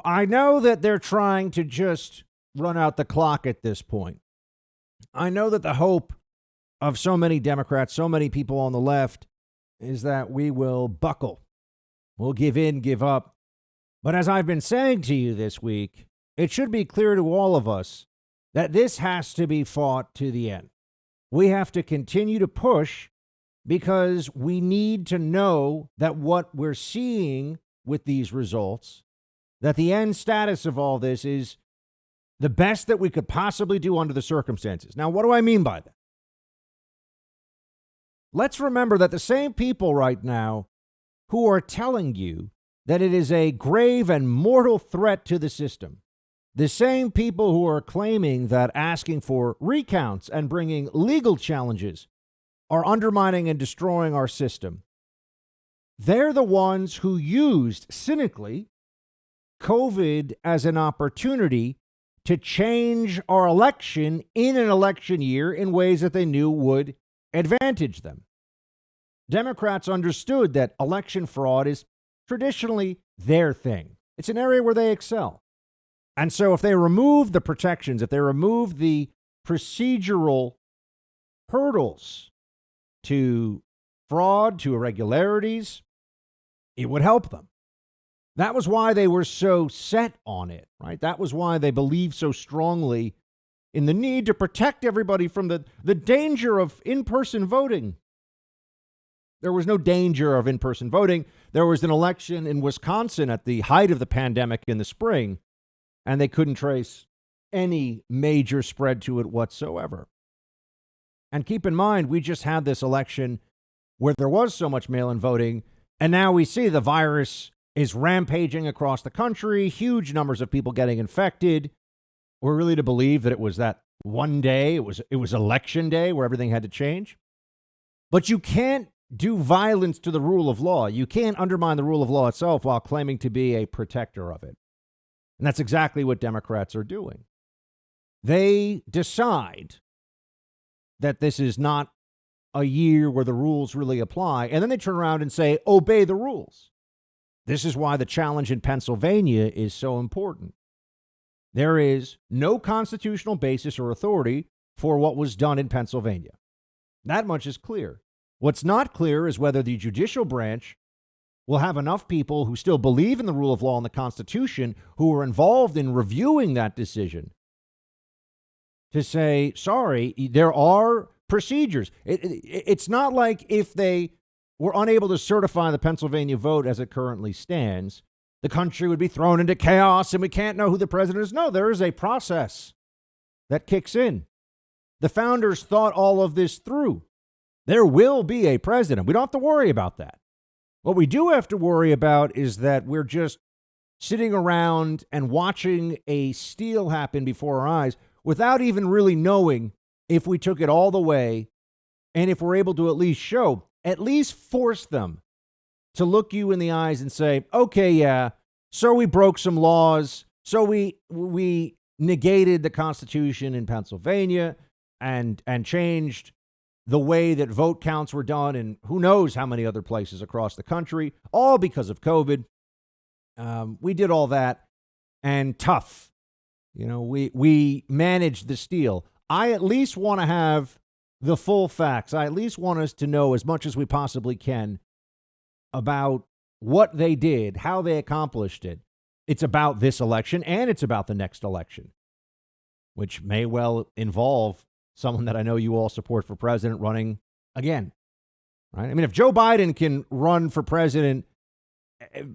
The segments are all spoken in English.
I know that they're trying to just run out the clock at this point. I know that the hope of so many Democrats, so many people on the left, is that we will buckle. We'll give in, give up. But as I've been saying to you this week, it should be clear to all of us that this has to be fought to the end. We have to continue to push because we need to know that what we're seeing with these results, that the end status of all this is the best that we could possibly do under the circumstances. Now, what do I mean by that? Let's remember that the same people right now who are telling you that it is a grave and mortal threat to the system, the same people who are claiming that asking for recounts and bringing legal challenges are undermining and destroying our system, they're the ones who used cynically COVID as an opportunity to change our election in an election year in ways that they knew would advantage them. Democrats understood that election fraud is traditionally their thing. It's an area where they excel. And so if they remove the protections, if they remove the procedural hurdles to fraud, to irregularities, it would help them. That was why they were so set on it, right? That was why they believed so strongly in the need to protect everybody from the danger of in-person voting. There was no danger of in-person voting. There was an election in Wisconsin at the height of the pandemic in the spring, and they couldn't trace any major spread to it whatsoever. And keep in mind, we just had this election where there was so much mail-in voting, and now we see the virus is rampaging across the country, huge numbers of people getting infected. We're really to believe that it was that one day, it was election day where everything had to change. But you can't do violence to the rule of law. You can't undermine the rule of law itself while claiming to be a protector of it. And that's exactly what Democrats are doing. They decide that this is not a year where the rules really apply, and then they turn around and say, obey the rules. This is why the challenge in Pennsylvania is so important. There is no constitutional basis or authority for what was done in Pennsylvania. That much is clear. What's not clear is whether the judicial branch will have enough people who still believe in the rule of law and the Constitution, who are involved in reviewing that decision, to say, sorry, there are procedures. It's not like if they were unable to certify the Pennsylvania vote as it currently stands, the country would be thrown into chaos and we can't know who the president is. No, there is a process that kicks in. The founders thought all of this through. There will be a president. We don't have to worry about that. What we do have to worry about is that we're just sitting around and watching a steal happen before our eyes without even really knowing if we took it all the way and if we're able to at least force them to look you in the eyes and say, okay, yeah, so we broke some laws, so we negated the Constitution in Pennsylvania and changed the way that vote counts were done in who knows how many other places across the country, all because of COVID. We did all that, and tough. We managed the steal. I at least want to have the full facts. I at least want us to know as much as we possibly can about what they did, how they accomplished it. It's about this election, and it's about the next election, which may well involve someone that I know you all support for president running again, right? I mean, if Joe Biden can run for president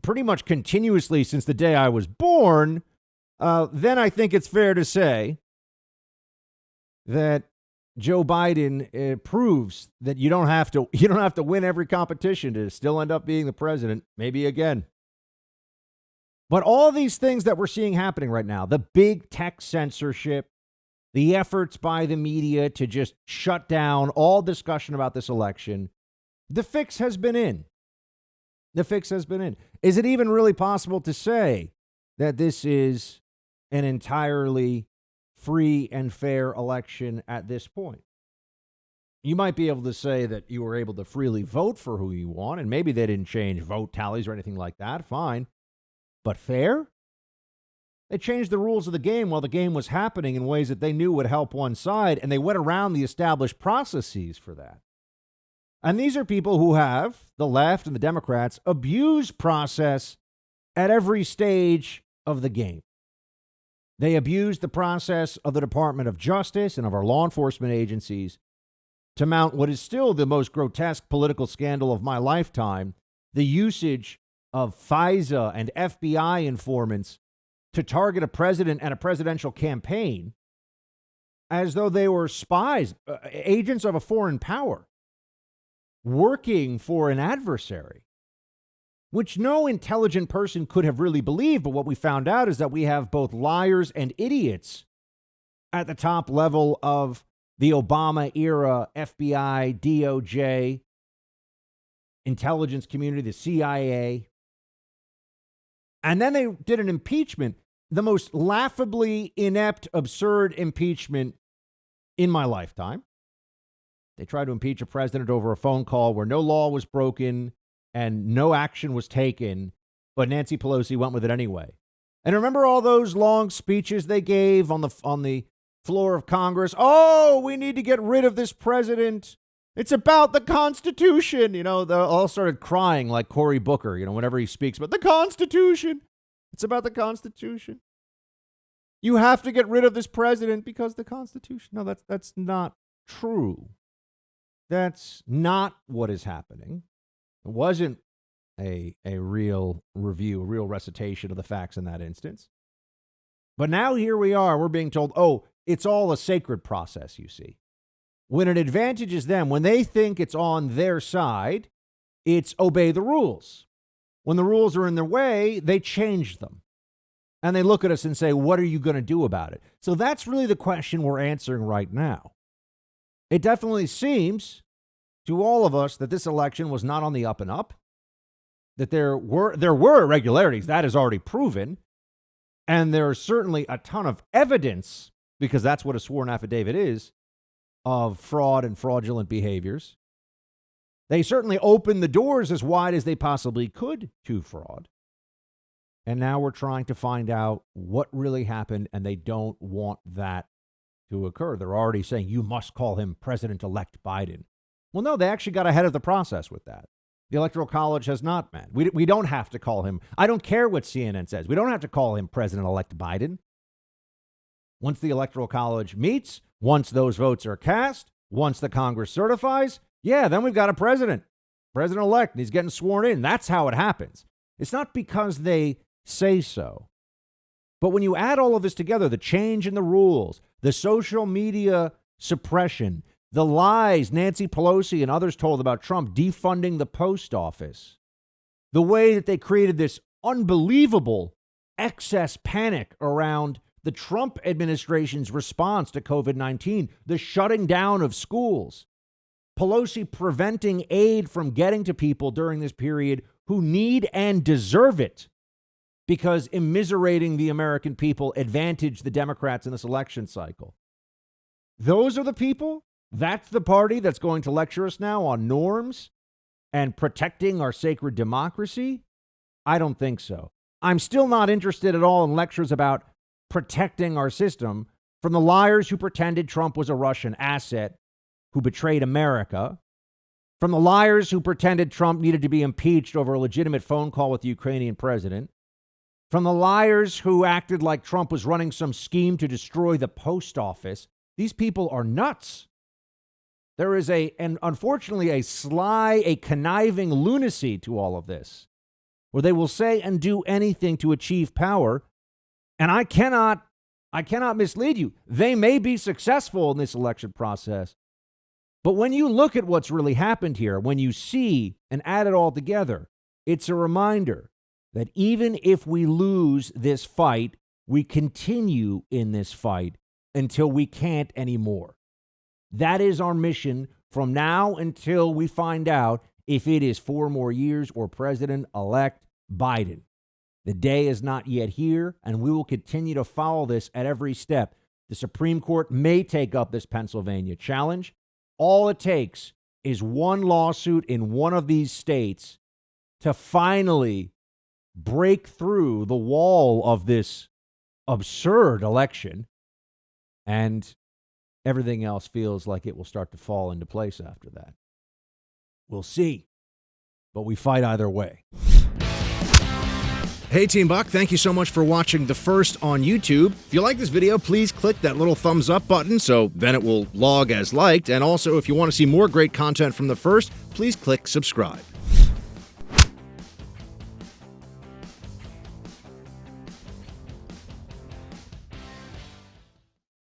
pretty much continuously since the day I was born, then I think it's fair to say that Joe Biden proves that you don't have to win every competition to still end up being the president, maybe again. But all these things that we're seeing happening right now, the big tech censorship, the efforts by the media to just shut down all discussion about this election, the fix has been in. The fix has been in. Is it even really possible to say that this is an entirely free and fair election at this point? You might be able to say that you were able to freely vote for who you want, and maybe they didn't change vote tallies or anything like that. Fine. But fair? They changed the rules of the game while the game was happening in ways that they knew would help one side, and they went around the established processes for that. And these are people who have, the left and the Democrats, abused process at every stage of the game. They abused the process of the Department of Justice and of our law enforcement agencies to mount what is still the most grotesque political scandal of my lifetime, the usage of FISA and FBI informants to target a president and a presidential campaign as though they were spies, agents of a foreign power, working for an adversary, which no intelligent person could have really believed. But what we found out is that we have both liars and idiots at the top level of the Obama era FBI, DOJ, intelligence community, the CIA. And then they did an impeachment, the most laughably inept, absurd impeachment in my lifetime. They tried to impeach a president over a phone call where no law was broken and no action was taken, but Nancy Pelosi went with it anyway. And remember all those long speeches they gave on the floor of Congress? Oh, we need to get rid of this president. It's about the Constitution. You know, they all started crying like Cory Booker, you know, whenever he speaks about the Constitution. It's about the Constitution. You have to get rid of this president because the Constitution. No, that's not true. That's not what is happening. It wasn't a real review, a real recitation of the facts in that instance. But now here we are. We're being told, oh, it's all a sacred process, you see. When it advantages them, when they think it's on their side, it's obey the rules. When the rules are in their way, they change them. And they look at us and say, what are you going to do about it? So that's really the question we're answering right now. It definitely seems to all of us that this election was not on the up and up, that there were irregularities. That is already proven. And there's certainly a ton of evidence, because that's what a sworn affidavit is, of fraud and fraudulent behaviors. They certainly opened the doors as wide as they possibly could to fraud. And now we're trying to find out what really happened, and they don't want that to occur. They're already saying, you must call him President-elect Biden. Well, no, they actually got ahead of the process with that. The Electoral College has not, man. We don't have to call him. I don't care what CNN says. We don't have to call him President-elect Biden. Once the Electoral College meets, once those votes are cast, once the Congress certifies, yeah, then we've got a president-elect, and he's getting sworn in. That's how it happens. It's not because they say so. But when you add all of this together, the change in the rules, the social media suppression, the lies Nancy Pelosi and others told about Trump defunding the post office, the way that they created this unbelievable excess panic around the Trump administration's response to COVID-19, the shutting down of schools, Pelosi preventing aid from getting to people during this period who need and deserve it, because immiserating the American people advantaged the Democrats in this election cycle. Those are the people. That's the party that's going to lecture us now on norms and protecting our sacred democracy? I don't think so. I'm still not interested at all in lectures about protecting our system from the liars who pretended Trump was a Russian asset, who betrayed America, from the liars who pretended Trump needed to be impeached over a legitimate phone call with the Ukrainian president, from the liars who acted like Trump was running some scheme to destroy the post office. These people are nuts. There is unfortunately, a sly, a conniving lunacy to all of this, where they will say and do anything to achieve power. And I cannot mislead you. They may be successful in this election process. But when you look at what's really happened here, when you see and add it all together, it's a reminder that even if we lose this fight, we continue in this fight until we can't anymore. That is our mission from now until we find out if it is 4 more years or President-elect Biden. The day is not yet here, and we will continue to follow this at every step. The Supreme Court may take up this Pennsylvania challenge. All it takes is one lawsuit in one of these states to finally break through the wall of this absurd election, and everything else feels like it will start to fall into place after that. We'll see, but we fight either way. Hey, Team Buck, thank you so much for watching The First on YouTube. If you like this video, please click that little thumbs up button so then it will log as liked. And also, if you want to see more great content from The First, please click subscribe.